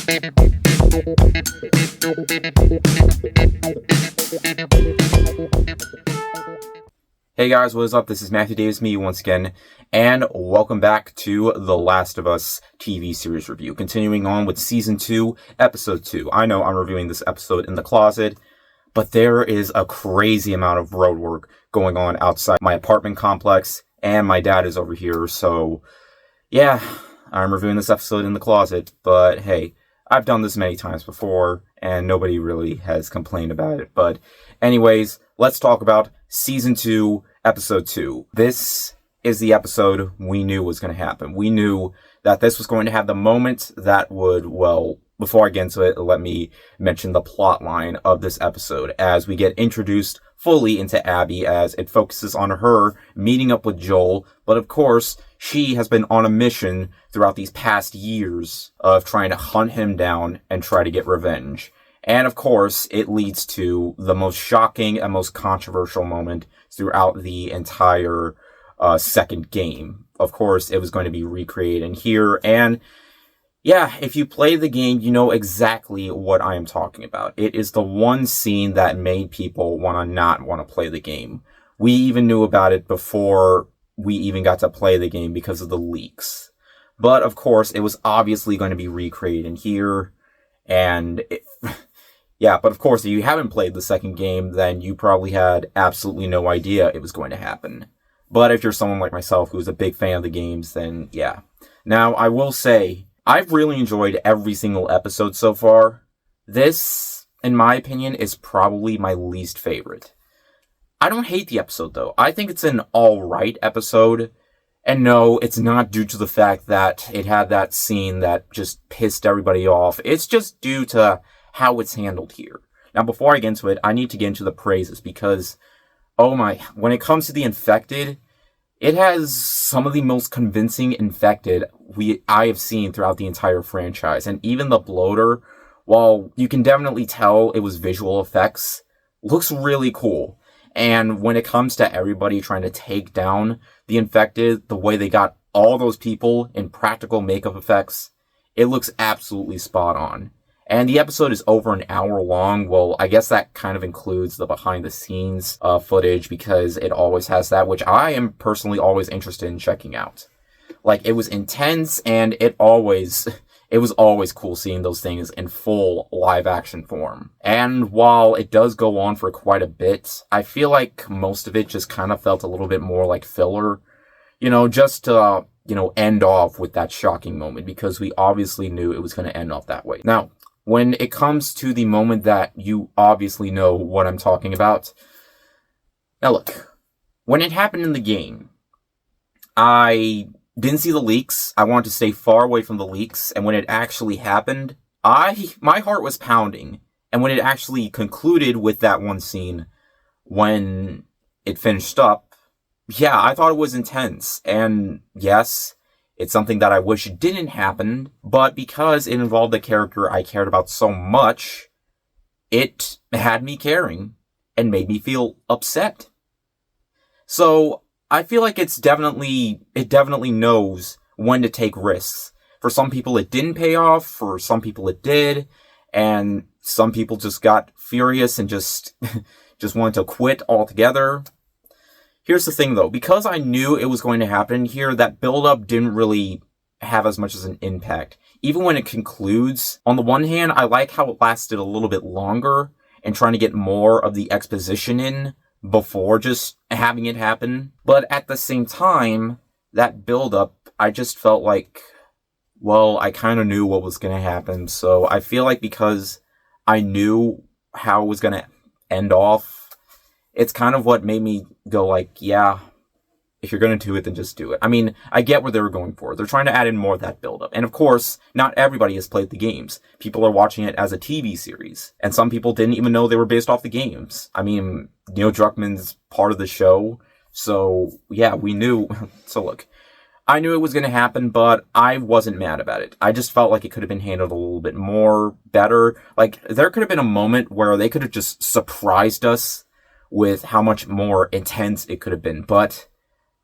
Hey guys, what is up? This is Matthew Davis, me once again, and welcome back to The Last of Us TV series review. Continuing on with Season 2, Episode 2. I know I'm reviewing this episode in the closet, but there is a crazy amount of road work going on outside my apartment complex, and my dad is over here, so yeah, I'm reviewing this episode in the closet, but hey, I've done this many times before, and nobody really has complained about it. But anyways, let's talk about Season 2, Episode 2. This is the episode we knew was going to happen. We knew that this was going to have the moment that would, well, before I get into it, let me mention the plot line of this episode as we get introduced fully into Abby as it focuses on her meeting up with Joel. But of course, she has been on a mission throughout these past years of trying to hunt him down and try to get revenge. And of course, it leads to the most shocking and most controversial moment throughout the entire second game. Of course, it was going to be recreated here. And yeah, if you play the game, you know exactly what I am talking about. It is the one scene that made people not want to play the game. We even knew about it before we even got to play the game because of the leaks. But of course, it was obviously going to be recreated here. And yeah, but of course, if you haven't played the second game, then you probably had absolutely no idea it was going to happen. But if you're someone like myself who's a big fan of the games, then yeah. Now, I will say, I've really enjoyed every single episode so far. This, in my opinion, is probably my least favorite. I don't hate the episode, though. I think it's an alright episode. And no, it's not due to the fact that it had that scene that just pissed everybody off. It's just due to how it's handled here. Now, before I get into it, I need to get into the praises because, oh my, when it comes to the infected, it has some of the most convincing infected I have seen throughout the entire franchise. And even the bloater, while you can definitely tell it was visual effects, looks really cool. And when it comes to everybody trying to take down the infected, the way they got all those people in practical makeup effects, it looks absolutely spot on. And the episode is over an hour long. Well, I guess that kind of includes the behind the scenes footage because it always has that, which I am personally always interested in checking out. Like, it was intense and it was always cool seeing those things in full live action form. And while it does go on for quite a bit, I feel like most of it just kind of felt a little bit more like filler, just to, end off with that shocking moment because we obviously knew it was going to end off that way. Now, when it comes to the moment that you obviously know what I'm talking about. Now look, when it happened in the game, I didn't see the leaks. I wanted to stay far away from the leaks. And when it actually happened, my heart was pounding. And when it actually concluded with that one scene, when it finished up, yeah, I thought it was intense. And yes, it's something that I wish didn't happen, but because it involved a character I cared about so much, it had me caring and made me feel upset. So I feel like it definitely knows when to take risks. For some people it didn't pay off, for some people it did, and some people just got furious and just wanted to quit altogether. Here's the thing, though. Because I knew it was going to happen here, that build-up didn't really have as much as an impact. Even when it concludes, on the one hand, I like how it lasted a little bit longer and trying to get more of the exposition in before just having it happen. But at the same time, that build-up, I just felt like, well, I kind of knew what was going to happen. So I feel like because I knew how it was going to end off, it's kind of what made me go like, yeah, if you're going to do it, then just do it. I mean, I get what they were going for. They're trying to add in more of that build-up. And of course, not everybody has played the games. People are watching it as a TV series. And some people didn't even know they were based off the games. I mean, Neil Druckmann's part of the show. So, yeah, we knew. So look, I knew it was going to happen, but I wasn't mad about it. I just felt like it could have been handled a little bit more better. Like, there could have been a moment where they could have just surprised us with how much more intense it could have been. But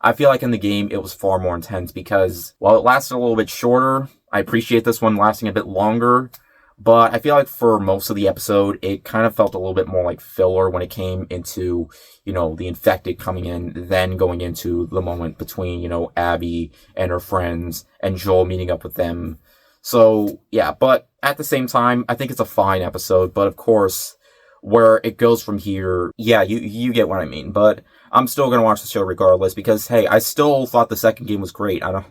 I feel like in the game, it was far more intense because while it lasted a little bit shorter, I appreciate this one lasting a bit longer. But I feel like for most of the episode, it kind of felt a little bit more like filler when it came into, the infected coming in, then going into the moment between, Abby and her friends and Joel meeting up with them. So, yeah, but at the same time, I think it's a fine episode. But of course, where it goes from here, yeah, you get what I mean. But I'm still going to watch the show regardless because, hey, I still thought the second game was great. I don't,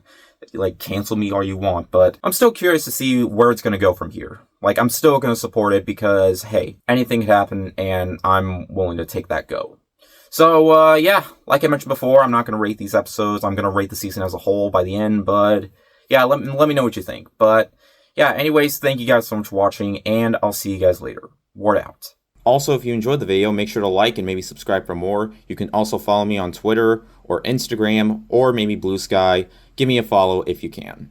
cancel me all you want, but I'm still curious to see where it's going to go from here. I'm still going to support it because, hey, anything could happen and I'm willing to take that go. So, yeah, like I mentioned before, I'm not going to rate these episodes. I'm going to rate the season as a whole by the end, but yeah, let me know what you think. But yeah, anyways, thank you guys so much for watching, and I'll see you guys later. Word out. Also, if you enjoyed the video, make sure to like and maybe subscribe for more. You can also follow me on Twitter or Instagram or maybe Blue Sky. Give me a follow if you can.